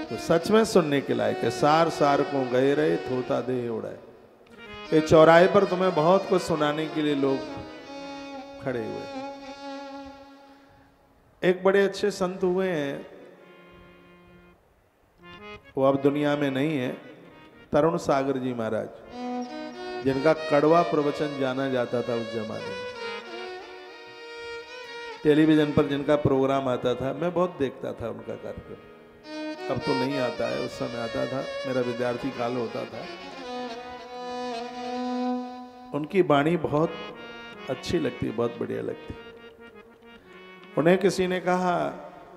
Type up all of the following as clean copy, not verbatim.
तो सच में सुनने के लायक है। सार सार को गए रहे थोता दे उड़ाए। ये चौराहे पर तुम्हें बहुत कुछ सुनाने के लिए लोग खड़े हुए। एक बड़े अच्छे संत हुए हैं, वो अब दुनिया में नहीं है, तरुण सागर जी महाराज, जिनका कड़वा प्रवचन जाना जाता था उस जमाने में। टेलीविजन पर जिनका प्रोग्राम आता था, मैं बहुत देखता था उनका कार्यक्रम। अब तो नहीं आता है, उस समय आता था, मेरा विद्यार्थी काल होता था। उनकी वाणी बहुत अच्छी लगती, बहुत बढ़िया लगती। उन्हें किसी ने कहा,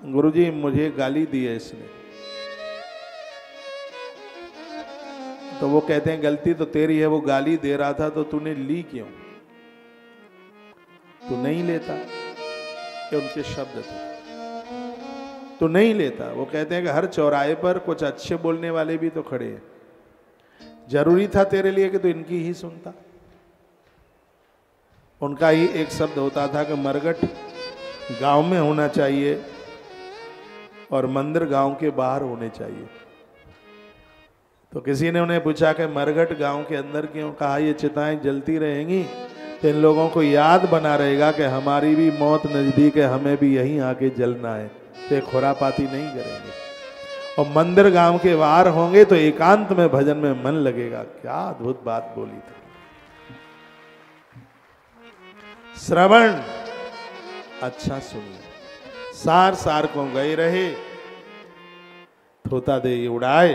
गुरुजी मुझे गाली दी है इसने। तो वो कहते हैं गलती तो तेरी है, वो गाली दे रहा था तो तूने ली क्यों? तू नहीं लेता। ये उनके शब्द थे, तू नहीं लेता। वो कहते हैं कि हर चौराहे पर कुछ अच्छे बोलने वाले भी तो खड़े हैं, जरूरी था तेरे लिए कि तू इनकी ही सुनता? उनका ही एक शब्द होता था कि मरघट गांव में होना चाहिए और मंदिर गांव के बाहर होने चाहिए। तो किसी ने उन्हें पूछा कि मरघट गांव के अंदर क्यों? कहा ये चिताएं जलती रहेंगी तो इन लोगों को याद बना रहेगा कि हमारी भी मौत नजदीक है, हमें भी यहीं आके जलना है, तो खुरापाती नहीं करेंगे। और मंदिर गांव के बाहर होंगे तो एकांत में भजन में मन लगेगा। क्या अद्भुत बात बोली थी। श्रवण अच्छा सुनिए, सार सार को गए रहे थोता दे उड़ाए।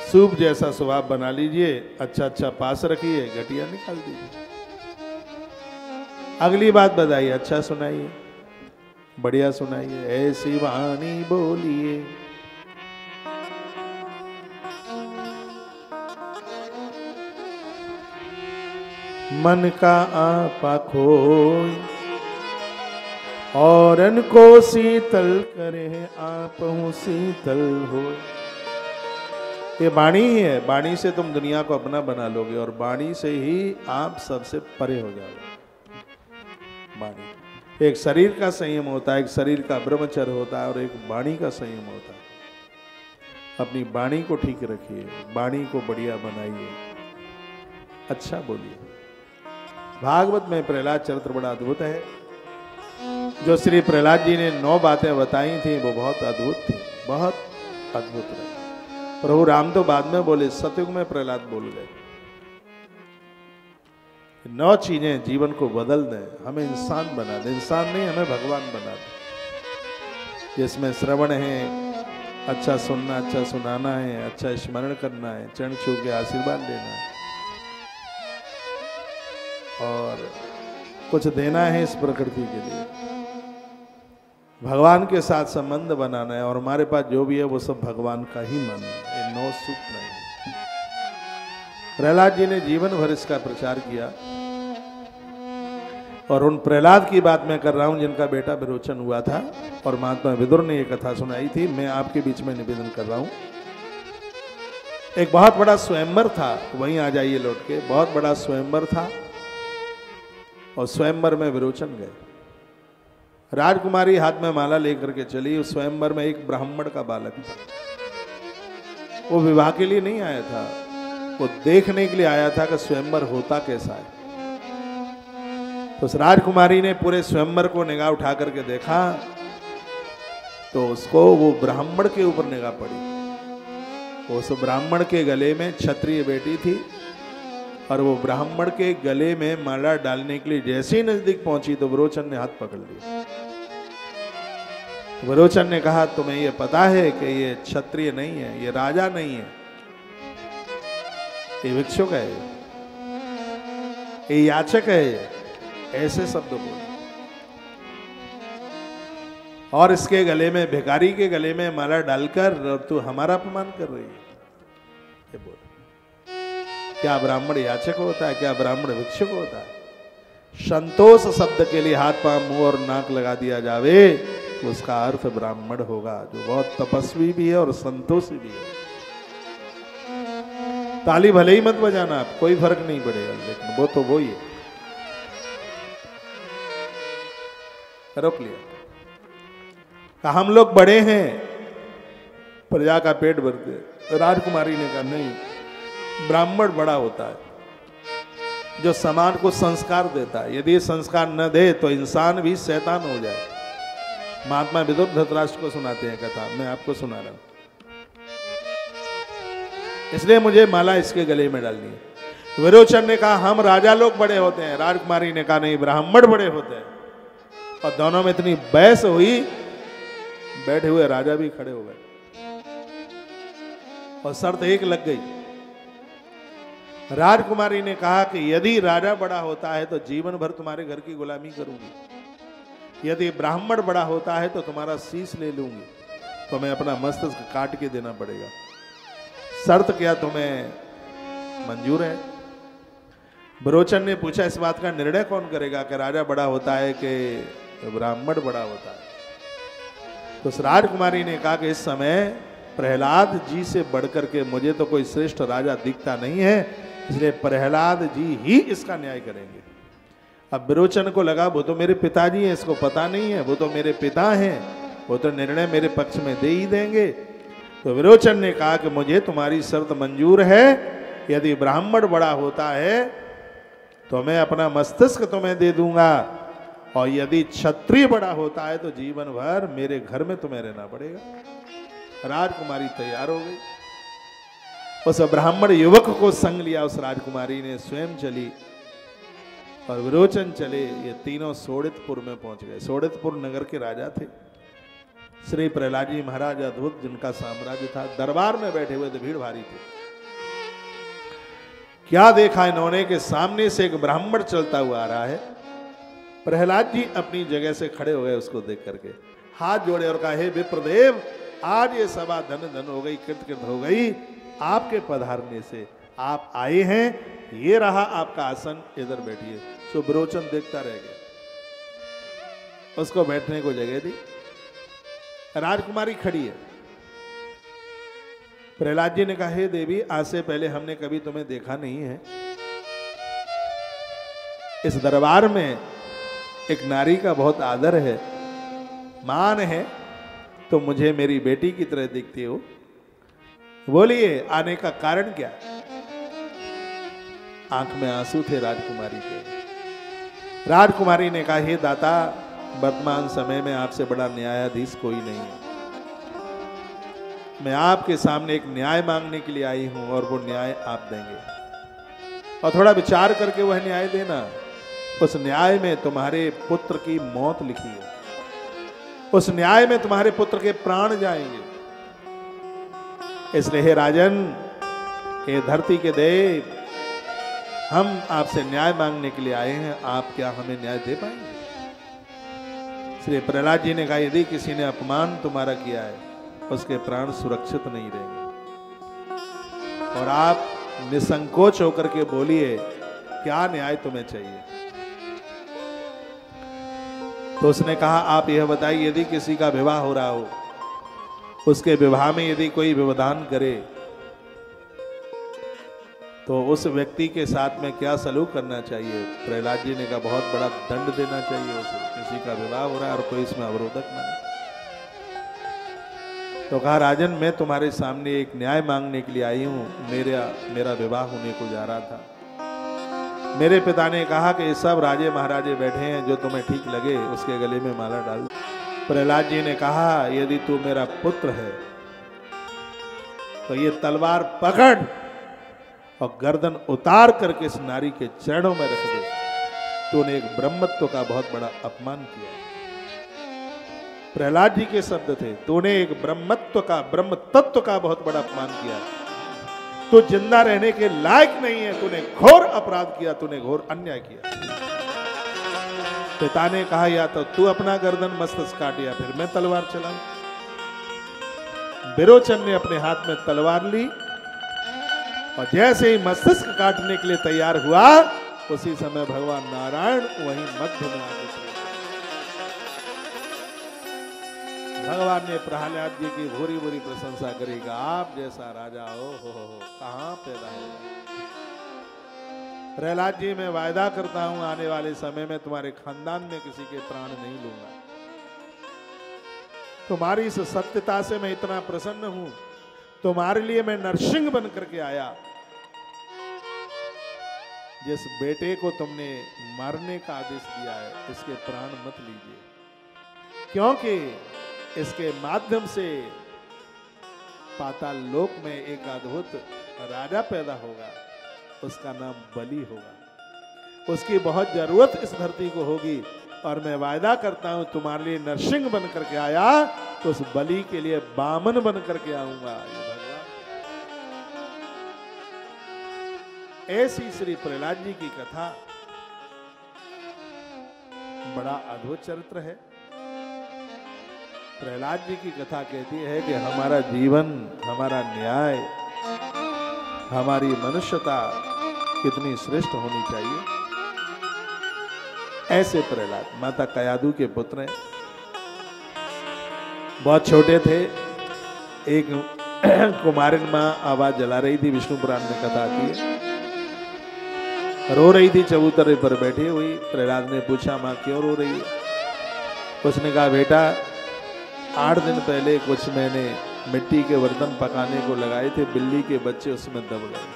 सूप जैसा स्वभाव बना लीजिए, अच्छा अच्छा पास रखिए, घटिया निकाल दीजिए। अगली बात बताइए, अच्छा सुनाइए, बढ़िया सुनाइए, ऐसी वाणी बोलिए। मन का आपा खोई और को शीतल करे, आप हूं शीतल हो। ये वाणी ही है, वाणी से तुम दुनिया को अपना बना लोगे और वाणी से ही आप सबसे परे हो जाओगे। वाणी, एक शरीर का संयम होता है, एक शरीर का ब्रह्मचर्य होता है और एक वाणी का संयम होता है। अपनी वाणी को ठीक रखिए, वाणी को बढ़िया बनाइए, अच्छा बोलिए। भागवत में प्रहलाद चरित्र बड़ा अद्भुत है। जो श्री प्रहलाद जी ने 9 बातें बताई थी वो बहुत अद्भुत थी, बहुत अद्भुत रही। प्रभु राम तो बाद में बोले, सतयुग में प्रहलाद बोल गए। 9 चीजें जीवन को बदल दें, हमें इंसान बना दे, इंसान नहीं हमें भगवान बना दे। जिसमें श्रवण है, अच्छा सुनना, अच्छा सुनाना है, अच्छा स्मरण करना है, चरण छू के आशीर्वाद लेना है और कुछ देना है इस प्रकृति के लिए, भगवान के साथ संबंध बनाना है और हमारे पास जो भी है वो सब भगवान का ही मानना है। 9 सूत्र नहीं। प्रहलाद जी ने जीवन भर इसका प्रचार किया और उन प्रहलाद की बात मैं कर रहा हूं जिनका बेटा विरोचन हुआ था और महात्मा विदुर ने ये कथा सुनाई थी। मैं आपके बीच में निवेदन कर रहा हूं। एक बहुत बड़ा स्वयंवर था, वहीं आ जाइए लौट के। बहुत बड़ा स्वयंवर था और स्वयंवर में विरोचन गए। राजकुमारी हाथ में माला लेकर के चली। उस स्वयंवर में एक ब्राह्मण का बालक था। वो विवाह के लिए नहीं आया था, वो देखने के लिए आया था कि स्वयंवर होता कैसा है। तो उस राजकुमारी ने पूरे स्वयंवर को निगाह उठा करके देखा तो उसको वो ब्राह्मण के ऊपर निगाह पड़ी। उस ब्राह्मण के गले में क्षत्रिय बेटी थी और वो ब्राह्मण के गले में माला डालने के लिए जैसे ही नजदीक पहुंची तो विरोचन ने हाथ पकड़ लिया। विरोचन ने कहा, तुम्हें ये पता है कि ये क्षत्रिय नहीं है, ये राजा नहीं है, ये भिक्षुक है, ये याचक है। ऐसे शब्द बोले और इसके गले में, भिखारी के गले में माला डालकर और तू हमारा अपमान कर रही है, ये बोले। क्या ब्राह्मण याचक होता है? क्या ब्राह्मण भिक्षुक होता है? संतोष शब्द के लिए हाथ पांव मुंह और नाक लगा दिया जावे तो उसका अर्थ ब्राह्मण होगा, जो बहुत तपस्वी भी है और संतोषी भी है। ताली भले ही मत बजाना आप, कोई फर्क नहीं पड़ेगा, लेकिन वो तो वो ही है। रोक लिया। हम लोग बड़े हैं, प्रजा का पेट भरते। राजकुमारी ने कहा नहीं, ब्राह्मण बड़ा होता है जो समाज को संस्कार देता है। यदि संस्कार न दे तो इंसान भी शैतान हो जाए। महात्मा विदुर धृतराष्ट्र को सुनाते हैं कथा, मैं आपको सुना रहा हूं। इसलिए मुझे माला इसके गले में डालनी है। विरोचन ने कहा हम राजा लोग बड़े होते हैं। राजकुमारी ने कहा नहीं, ब्राह्मण बड़े होते हैं। और दोनों में इतनी बहस हुई, बैठे हुए राजा भी खड़े हो गए और शर्त एक लग गई। राजकुमारी ने कहा कि यदि राजा बड़ा होता है तो जीवन भर तुम्हारे घर की गुलामी करूंगी, यदि ब्राह्मण बड़ा होता है तो तुम्हारा शीश ले लूंगी, तुम्हें अपना मस्तक काट के देना पड़ेगा। शर्त क्या तुम्हें मंजूर है? विरोचन ने पूछा इस बात का निर्णय कौन करेगा कि राजा बड़ा होता है कि ब्राह्मण बड़ा होता है? तो उस राजकुमारी ने कहा कि इस समय प्रहलाद जी से बढ़कर के मुझे तो कोई श्रेष्ठ राजा दिखता नहीं है, इसलिए प्रहलाद जी ही इसका न्याय करेंगे। अब विरोचन को लगा वो तो मेरे पिताजी हैं, इसको पता नहीं है, वो तो मेरे पिता हैं, वो तो निर्णय मेरे पक्ष में दे ही देंगे। तो विरोचन ने कहा कि मुझे तुम्हारी शर्त मंजूर है, यदि ब्राह्मण बड़ा होता है तो मैं अपना मस्तिष्क तुम्हें दे दूंगा, और यदि क्षत्रिय बड़ा होता है तो जीवन भर मेरे घर में तुम्हें रहना पड़ेगा। राजकुमारी तैयार हो गई। उस ब्राह्मण युवक को संग लिया उस राजकुमारी ने, स्वयं चली और विरोचन चले। ये तीनों सोडितपुर में पहुंच गए। सोडितपुर नगर के राजा थे श्री प्रहलाद जी महाराज, अद्भुत जिनका साम्राज्य था। दरबार में बैठे हुए थे, भीड़ भारी थी। क्या देखा इन्होंने कि सामने से एक ब्राह्मण चलता हुआ आ रहा है। प्रहलाद जी अपनी जगह से खड़े हो गए उसको देख करके, हाथ जोड़े और कहा हे विप्रदेव, आज ये सभा धन धन हो गई, कृत कृत हो गई आपके पधारने से। आप आए हैं, ये रहा आपका आसन, इधर बैठिए। सो विरोचन देखता रह गया, उसको बैठने को जगह दी। राजकुमारी खड़ी है। प्रहलाद जी ने कहा हे देवी, आज से पहले हमने कभी तुम्हें देखा नहीं है। इस दरबार में एक नारी का बहुत आदर है, मान है, तो मुझे मेरी बेटी की तरह दिखती हो। बोलिए आने का कारण क्या? आंख में आंसू थे राजकुमारी के। राजकुमारी ने कहा हे दाता, वर्तमान समय में आपसे बड़ा न्यायाधीश कोई नहीं है। मैं आपके सामने एक न्याय मांगने के लिए आई हूं और वो न्याय आप देंगे, और थोड़ा विचार करके वह न्याय देना। उस न्याय में तुम्हारे पुत्र की मौत लिखी है, उस न्याय में तुम्हारे पुत्र के प्राण जाएंगे। इसलिए हे राजन, हे धरती के देव, हम आपसे न्याय मांगने के लिए आए हैं, आप क्या हमें न्याय दे पाएंगे? श्री प्रहलाद जी ने कहा यदि किसी ने अपमान तुम्हारा किया है, उसके प्राण सुरक्षित नहीं रहेंगे। और आप निसंकोच होकर के बोलिए क्या न्याय तुम्हें चाहिए? तो उसने कहा आप यह बताइए, यदि किसी का विवाह हो रहा हो, उसके विवाह में यदि कोई व्यवधान करे तो उस व्यक्ति के साथ में क्या सलूक करना चाहिए? प्रहलाद जी ने कहा बहुत बड़ा दंड देना चाहिए उसे। किसी का विवाह हो रहा है और कोई इसमें अवरोधक न है। तो कहा राजन, मैं तुम्हारे सामने एक न्याय मांगने के लिए आई हूं। मेरा विवाह होने को जा रहा था। मेरे पिता ने कहा कि सब राजे महाराजे बैठे हैं, जो तुम्हें ठीक लगे उसके गले में माला डाल। प्रहलाद जी ने कहा यदि तू मेरा पुत्र है तो ये तलवार पकड़ और गर्दन उतार करके इस नारी के चरणों में रख दे। तूने एक ब्रह्मत्व का बहुत बड़ा अपमान किया। प्रहलाद जी के शब्द थे, तूने एक ब्रह्मत्व का, ब्रह्म तत्व का बहुत बड़ा अपमान किया। तू जिंदा रहने के लायक नहीं है, तूने घोर अपराध किया, तूने घोर अन्याय किया। पिता ने कहा या तो तू अपना गर्दन मस्तक काट या फिर मैं तलवार चलाऊं। विरोचन ने अपने हाथ में तलवार ली और जैसे ही मस्तिष्क काटने के लिए तैयार हुआ, उसी समय भगवान नारायण वहीं मध्य में आगे थे। भगवान ने प्रहलाद जी की भूरी भूरी प्रशंसा करेगा, आप जैसा राजा हो कहां पैदा हो। प्रहलाद जी, मैं वायदा करता हूं आने वाले समय में तुम्हारे खानदान में किसी के प्राण नहीं लूंगा। तुम्हारी इस सत्यता से मैं इतना प्रसन्न हूं तुम्हारे लिए मैं नरसिंह बन करके आया। जिस बेटे को तुमने मारने का आदेश दिया है, इसके प्राण मत लीजिए, क्योंकि इसके माध्यम से पाताल लोक में एक अद्भुत राजा पैदा होगा, उसका नाम बलि होगा। उसकी बहुत जरूरत इस धरती को होगी, और मैं वायदा करता हूं तुम्हारे लिए नरसिंह बन करके आया तो उस बलि के लिए बामन बन करके आऊंगा। ऐसी श्री प्रहलाद जी की कथा बड़ा अद्भुत चरित्र है। प्रहलाद जी की कथा कहती है कि हमारा जीवन, हमारा न्याय, हमारी मनुष्यता कितनी श्रेष्ठ होनी चाहिए। ऐसे प्रहलाद माता कयादु के पुत्र हैं, बहुत छोटे थे। एक कुमारिन मां आवाज जला रही थी, विष्णु पुराण में कथा आती है, रो रही थी चबूतरे पर बैठी हुई। प्रहलाद ने पूछा, मां क्यों रो रही है? उसने कहा, बेटा 8 दिन पहले कुछ मैंने मिट्टी के बर्तन पकाने को लगाए थे, बिल्ली के बच्चे उसमें दब गए,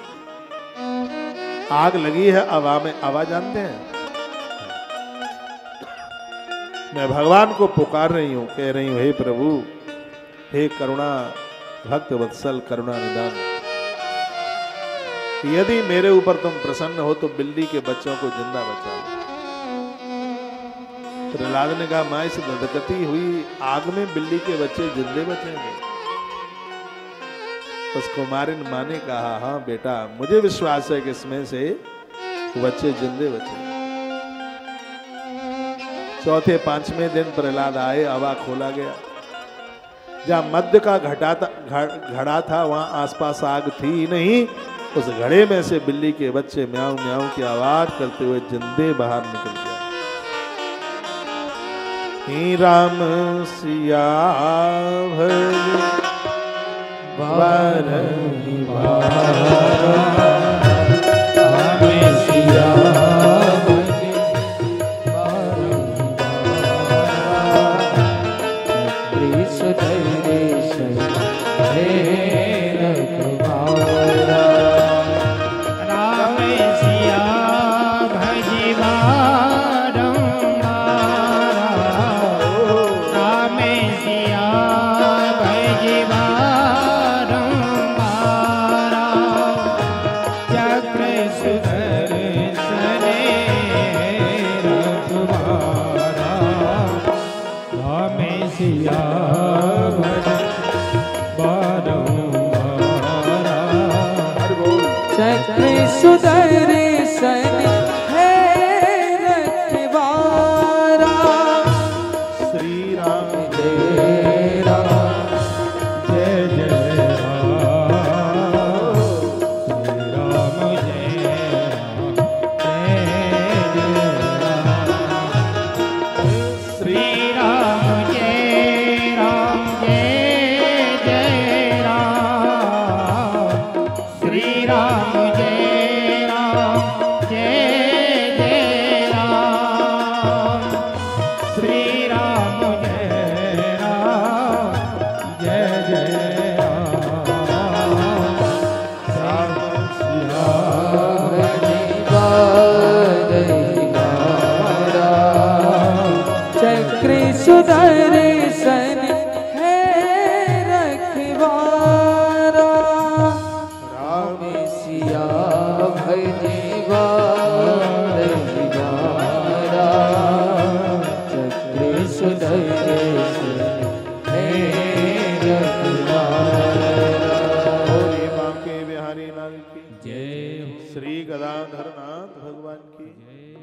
आग लगी है। आवाज जानते हैं? मैं भगवान को पुकार रही हूं, कह रही हूं, हे प्रभु, हे करुणा भक्त वत्सल, करुणा निदान, यदि मेरे ऊपर तुम प्रसन्न हो तो बिल्ली के बच्चों को जिंदा बचाओ। प्रहलाद ने कहा, मां इस दधकती हुई आग में बिल्ली के बच्चे जिंदे बचेंगे? उस कुमारिन मां ने कहा, हाँ बेटा, मुझे विश्वास है कि इसमें से बच्चे जिंदे बचेंगे। चौथे 5वें दिन प्रहलाद आए, हवा खोला गया। जहां मध्य का घड़ा था वहां आसपास आग थी ही नहीं। उस घड़े में से बिल्ली के बच्चे म्याऊं म्याऊं की आवाज करते हुए जिंदे बाहर निकल गए। ही राम सिया भज बारही बार, सिया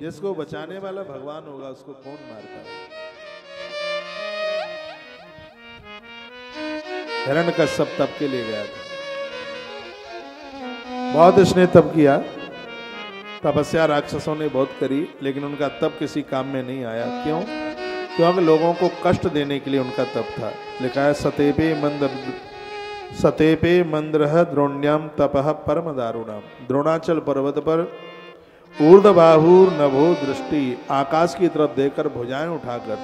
जिसको बचाने वाला भगवान होगा उसको कौन मारता है? हिरण्यकश्यप तप के लिए गया था, बहुत इसने तप किया, तपस्या राक्षसों ने बहुत करी, लेकिन उनका तप किसी काम में नहीं आया। क्यों? क्योंकि लोगों को कष्ट देने के लिए उनका तप था। लिखा है, सतेपे मंद्रह द्रोण्याम तपह परम दारुणाम। द्रोणाचल पर्वत पर ऊर्ध्वबाहुर नभो दृष्टि, आकाश की तरफ देखकर भुजाएं उठाकर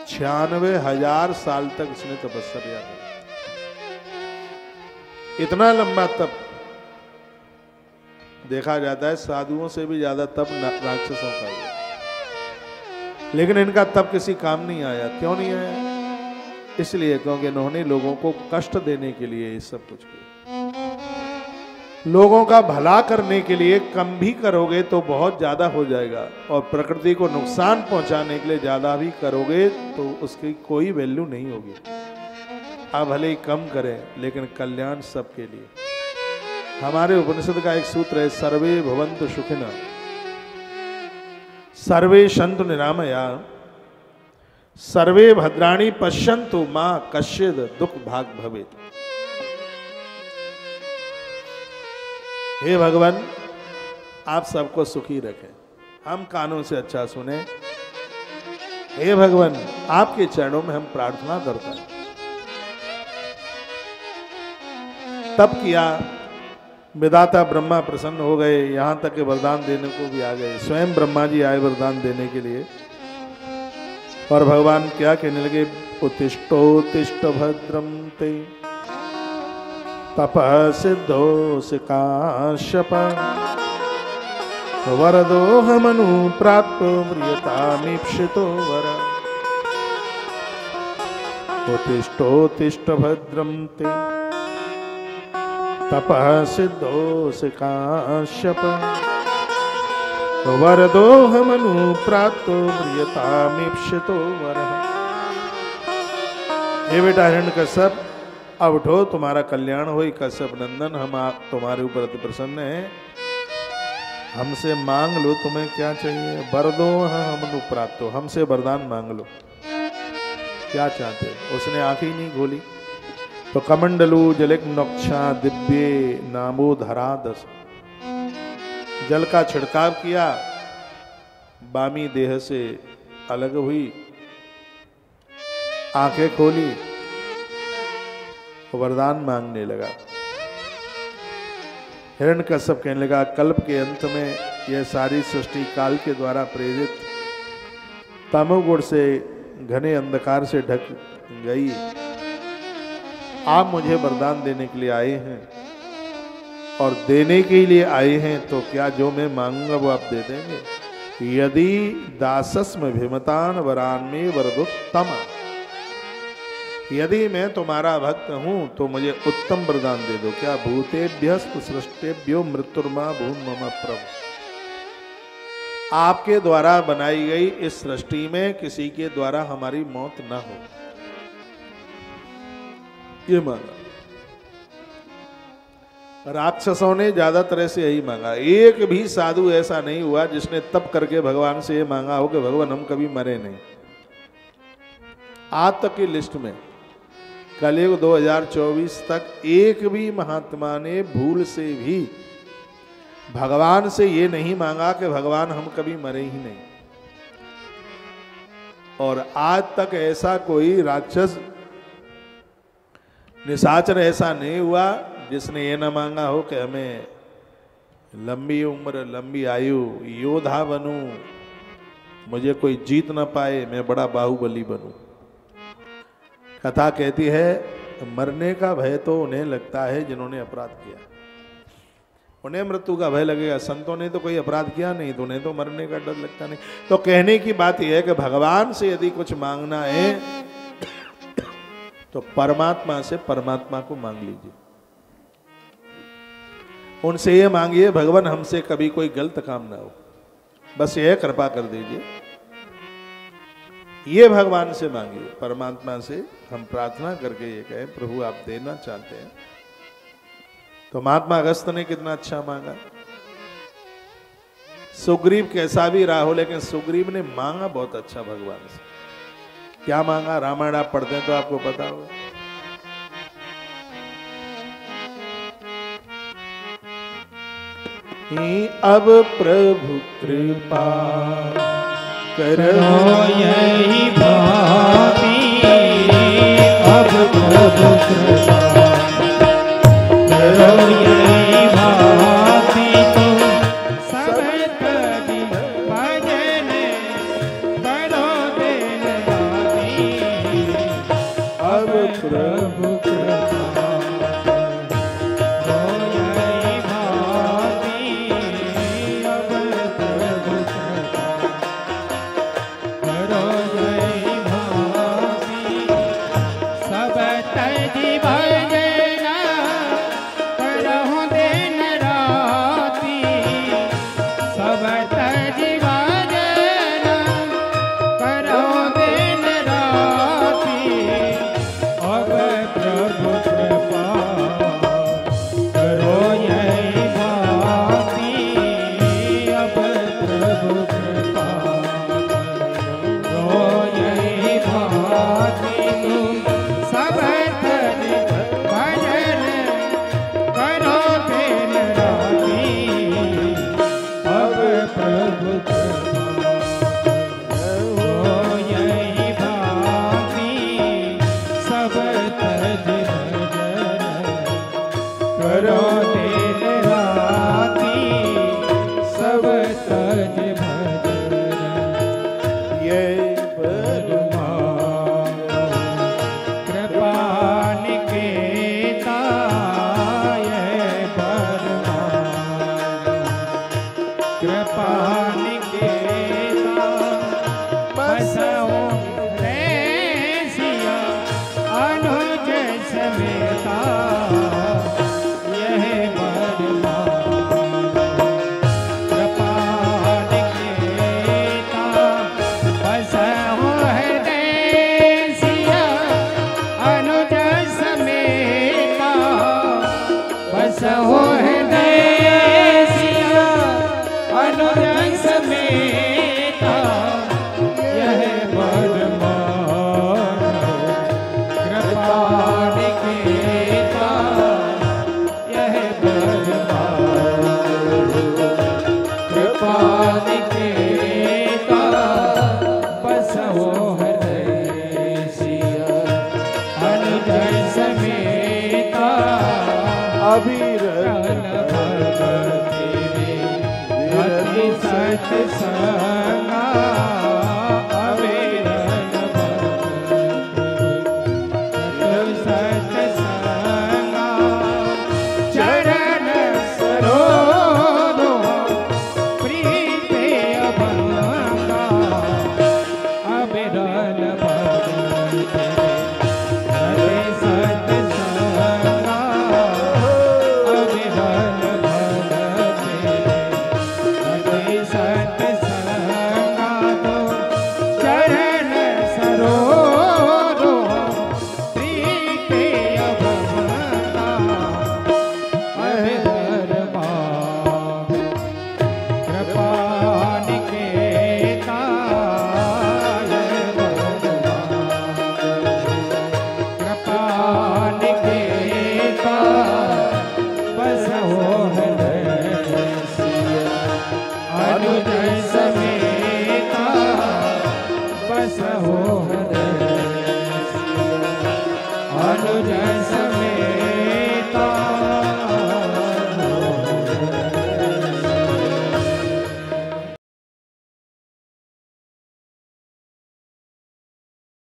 96,000 साल तक इसने तपस्या की। इतना लंबा तप देखा जाता है, साधुओं से भी ज्यादा तप राक्षसों का हुआ, लेकिन इनका तप किसी काम नहीं आया। क्यों नहीं आया? इसलिए क्योंकि इन्होंने लोगों को कष्ट देने के लिए ये सब कुछ किया। लोगों का भला करने के लिए कम भी करोगे तो बहुत ज्यादा हो जाएगा, और प्रकृति को नुकसान पहुंचाने के लिए ज्यादा भी करोगे तो उसकी कोई वैल्यू नहीं होगी। आप भले ही कम करें, लेकिन कल्याण सबके लिए। हमारे उपनिषद का एक सूत्र है, सर्वे भवन्तु सुखिनः सर्वे सन्तु निरामया सर्वे भद्राणि पश्यन्तु मां कश्चित् दुख भाग भवेत्। हे भगवान, आप सबको सुखी रखें, हम कानों से अच्छा सुने। हे भगवान, आपके चरणों में हम प्रार्थना करते हैं। तप किया, विधाता ब्रह्मा प्रसन्न हो गए, यहां तक के वरदान देने को भी आ गए। स्वयं ब्रह्मा जी आए वरदान देने के लिए, और भगवान क्या कहने लगे, उत्तिष्ठोत्तिष्ठ भद्रम ते तपः सिद्धोऽसि काश्यप वरदोऽहमनु प्राप्तो म्रियतामीप्सितो वर। उत्तिष्ठोत्तिष्ठ भद्रम ते तपः सिद्धोऽसि काश्यप वरदोऽहमनु प्राप्तो म्रियतामीप्सितो वरः। हे बेटा हिरण्यकश्यप, अब उठो, तुम्हारा कल्याण हो। कश्यप नंदन, हम आप तुम्हारे ऊपर अति प्रसन्न हैं, हमसे मांग लो, तुम्हें क्या चाहिए। वरदोऽहमनु प्राप्तो, हमसे वरदान मांग लो, क्या चाहते हो। उसने आंखें ही नहीं खोली तो कमंडलू जलिक नक्षा दिव्ये नामोधरा दस, जल का छिड़काव किया, बामी देह से अलग हुई, आंखें खोली, वरदान मांगने लगा। हिरण्यकश्यप कहने लगा, कल्प के अंत में यह सारी सृष्टि काल के द्वारा प्रेरित तमोगुण से घने अंधकार से ढक गई। आप मुझे वरदान देने के लिए आए हैं, और देने के लिए आए हैं तो क्या जो मैं मांगूंगा वो आप दे देंगे। यदि दासस्म भीमतान वरान में वरदोत्तम, यदि मैं तुम्हारा भक्त हूं तो मुझे उत्तम वरदान दे दो। क्या भूतेभ्यस्तु सृष्टेभ्यो मृत्युर्मा भूम मम प्रभु, आपके द्वारा बनाई गई इस सृष्टि में किसी के द्वारा हमारी मौत ना हो, ये मांगा। राक्षसों ने ज्यादातर से यही मांगा। एक भी साधु ऐसा नहीं हुआ जिसने तप करके भगवान से ये मांगा हो कि भगवान हम कभी मरे नहीं। आज तक की लिस्ट में कलयुग 2024 तक एक भी महात्मा ने भूल से भी भगवान से ये नहीं मांगा कि भगवान हम कभी मरे ही नहीं। और आज तक ऐसा कोई राक्षस निशाचर ऐसा नहीं हुआ जिसने ये ना मांगा हो कि हमें लंबी उम्र, लंबी आयु, योद्धा बनूं, मुझे कोई जीत ना पाए, मैं बड़ा बाहुबली बनूं। कथा कहती है मरने का भय तो उन्हें लगता है जिन्होंने अपराध किया, उन्हें मृत्यु का भय लगेगा। संतों ने तो कोई अपराध किया नहीं तो उन्हें तो मरने का डर लगता नहीं। तो कहने की बात यह है कि भगवान से यदि कुछ मांगना है तो परमात्मा से परमात्मा को मांग लीजिए। उनसे ये मांगिए भगवान हमसे कभी कोई गलत काम ना हो, बस यह कृपा कर दीजिए। ये भगवान से मांगिए, परमात्मा से हम प्रार्थना करके ये कहें प्रभु आप देना चाहते हैं। तो महात्मा अगस्त ने कितना अच्छा मांगा। सुग्रीव कैसा भी रहा हो, लेकिन सुग्रीव ने मांगा बहुत अच्छा भगवान से। क्या मांगा? रामायण आप पढ़ते हैं तो आपको पता होगा। अब प्रभु कृपा करो यही भांति, अब प्रभु कृपा करो यही भांति, तो सब कभी भजन करो दिन राति। अब प्रभु कृपा भरो दिन राती सब तज भजन ये बरमा कृपा निकेता ये बरमा कृपा निकेता बसो रे सिया अनुज समेता यह बरमा कृपा निकेता बसो रे सिया अनुज समेता बसो रे सिया अनुज समेता यह बरमा कृपा निकेता यह बरमा कृपा निकेता बसो हृदय सिया अनुज समेता अविरत भगवती में अति सत्संगा